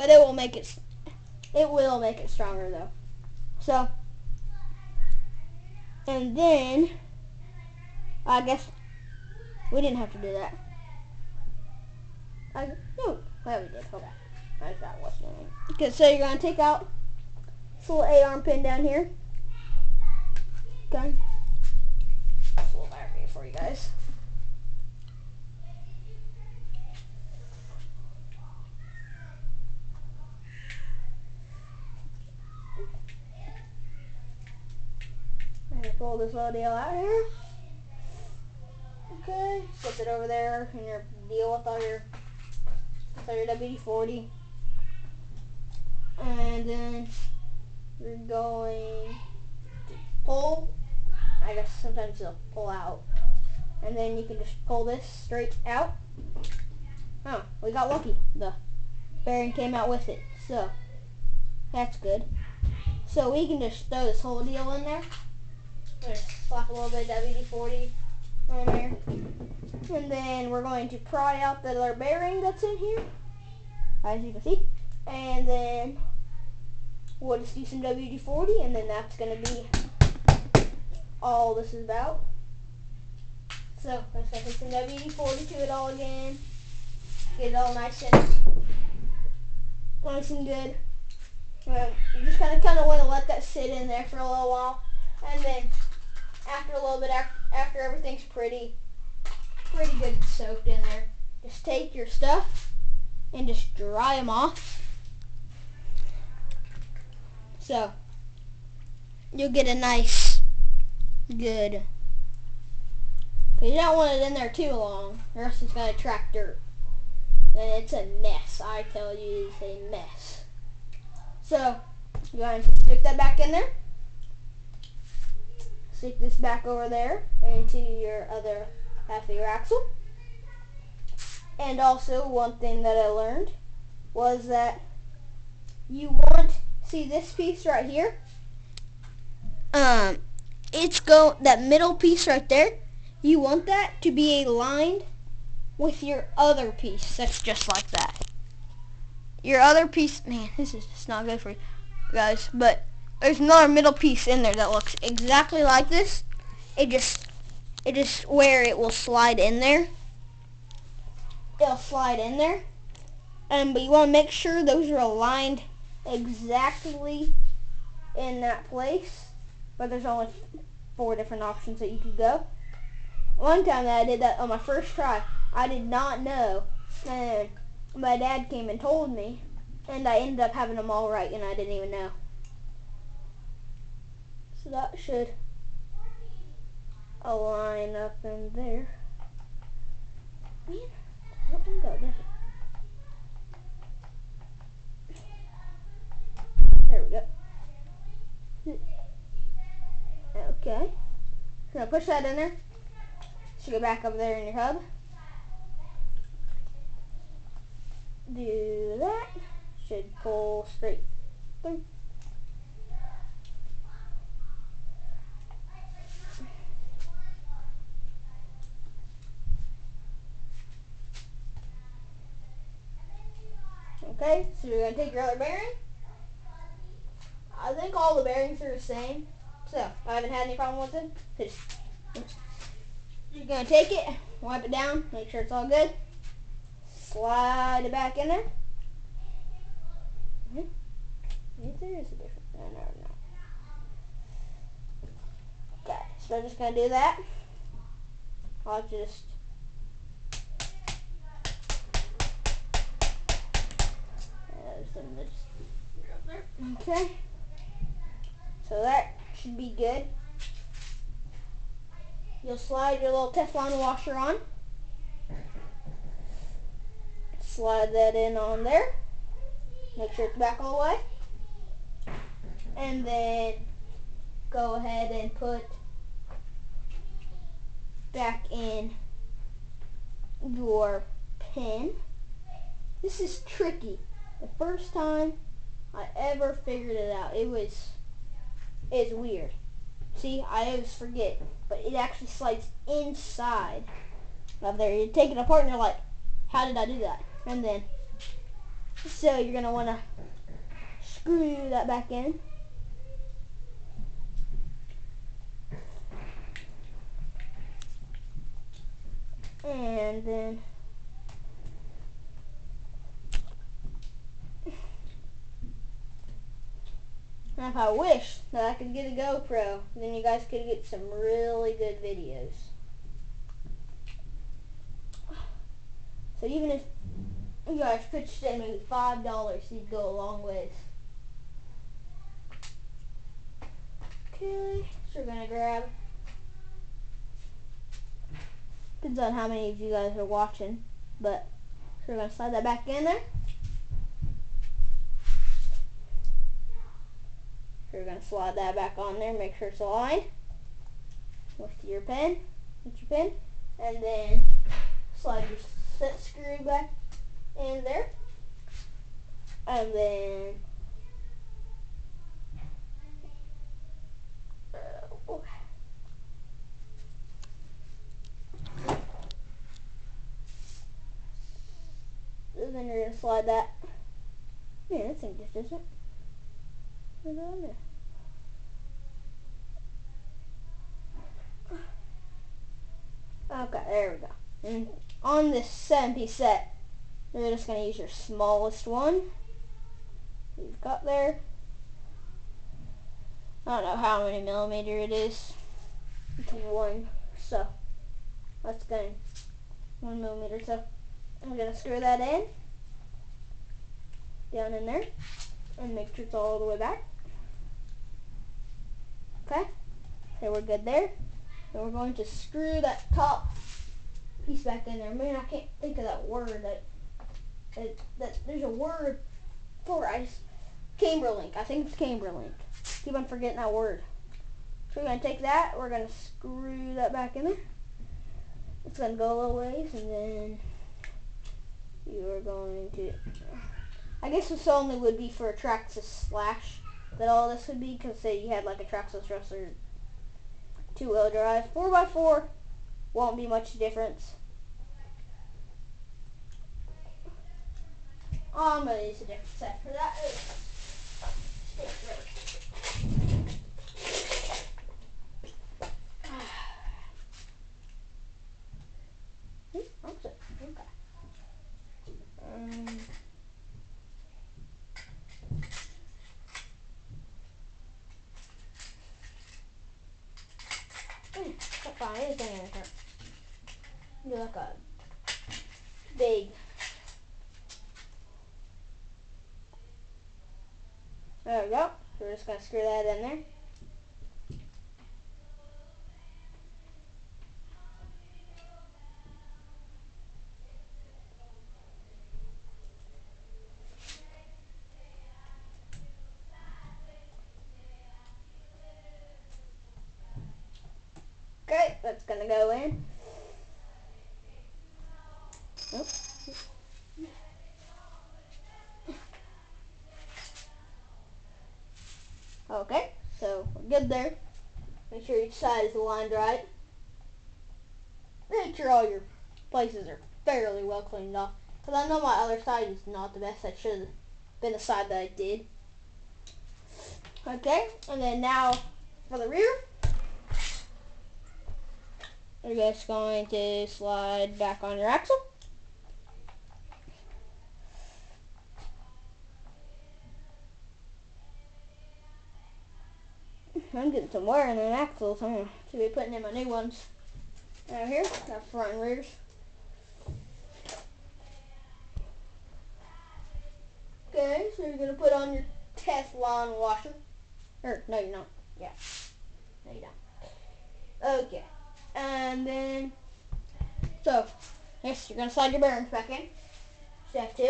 but it will make it stronger though. So, and then I guess we didn't have to do that. No, well we did. Okay, I forgot what's doing. Okay, so you're gonna take out this little A-arm pin down here. Okay, it's a little heavy for you guys. And pull this little deal out here. Okay, put it over there and your deal with all your WD-40. And then you're going to pull, I guess sometimes you'll pull out. And then you can just pull this straight out. Oh, we got lucky. The bearing came out with it. So, that's good. So we can just throw this whole deal in there. Just slap a little bit of WD-40 on there. And then we're going to pry out the other bearing that's in here, as you can see. And then we'll just do some WD-40, and then that's going to be all this is about. So let's put some WD-40 to it all again. Get it all nice and good. You just kind of want to let that sit in there for a little while, and then after a little bit, after everything's pretty good soaked in there, just take your stuff and just dry them off. So you'll get a nice, good. Because you don't want it in there too long, or else it's going to attract dirt. And it's a mess. I tell you, it's a mess. So you're going to stick that back in there. Stick this back over there into your other half of your axle. And also, one thing that I learned was that you want, see this piece right here? That middle piece right there, you want that to be aligned with your other piece that's just like that. Your other piece, man, this is just not good for you guys, but there's another middle piece in there that looks exactly like this. It just where it will slide in there. It'll slide in there. But you want to make sure those are aligned exactly in that place. But there's only 4 different options that you could go. One time that I did that on my first try, I did not know, and my dad came and told me, and I ended up having them all right, and I didn't even know. So that should align up in there. Man, that one go, does it? There we go. Okay. So now push that in there. Should go back over there in your hub. Do that. Should pull straight through. Okay, so you're going to take your other bearing. I think all the bearings are the same, so I haven't had any problem with it. You're going to take it, wipe it down, make sure it's all good. Slide it back in there. Maybe there is a difference. No. Okay, so I'm just going to do that. I'll just okay, so that should be good. You'll slide your little Teflon washer on. Slide that in on there. Make sure it's back all the way. And then go ahead and put back in your pin. This is tricky. The first time I ever figured it out, it's weird. See, I always forget, but it actually slides inside of there. You take it apart and you're like, how did I do that? And then So you're going to want to screw that back in. And then if I wish that I could get a GoPro, then you guys could get some really good videos. So even if you guys could spend maybe $5, you'd go a long ways. Okay, so we're gonna grab, depends on how many of you guys are watching, but so we're gonna slide that back in there. So we're gonna slide that back on there, make sure it's aligned with your pin, and then slide your set screw back in there, and then and then you're gonna slide that. Yeah, that thing just isn't. Put it on there. Okay, there we go. And on this 7-piece set, you're just going to use your smallest one you've got there. I don't know how many millimeter it is. It's 1, so that's going 1 millimeter. So I'm going to screw that in, down in there, and make sure it's all the way back. Okay, so we're good there. And we're going to screw that top piece back in there. Man, I can't think of that word. That there's a word for it. Camber link. I think it's camber link. Keep on forgetting that word. So we're going to take that. We're going to screw that back in there. It's going to go a little ways, and then you are going to, I guess this only would be for a traxxas slash, that all this would be, because say you had like a traxxas wrestler 2-wheel drive. 4x4 won't be much difference. Oh, I'm going to use a different set for that. Can't find anything in here. Do like a big. There we go. So we're just going to screw that in there. Okay, that's going to go in. Oops. Okay, so we're good there. Make sure each side is aligned right. Make sure all your places are fairly well cleaned off. Because I know my other side is not the best. That should have been the side that I did. Okay, and then now for the rear. You're just going to slide back on your axle. I'm getting some wear in the axles. I'm going to be putting in my new ones. Now here, got front and rears. Okay, so you're going to put on your Teflon washer. Or, no you're not. Yeah. No you don't. Okay. And then, so, yes, you're going to slide your bearings back in. Step 2.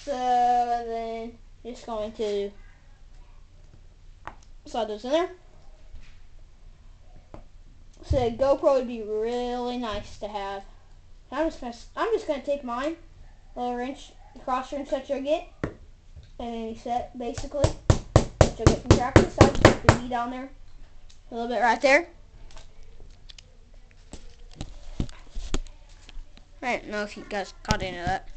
So, and then, just going to slide those in there. So GoPro would be really nice to have. I'm just gonna take mine, little wrench, cross wrench that you'll get, and then you set basically what you'll get from traxxas. So I'll just put the V down there, a little bit right there. I don't know if you guys caught any of that.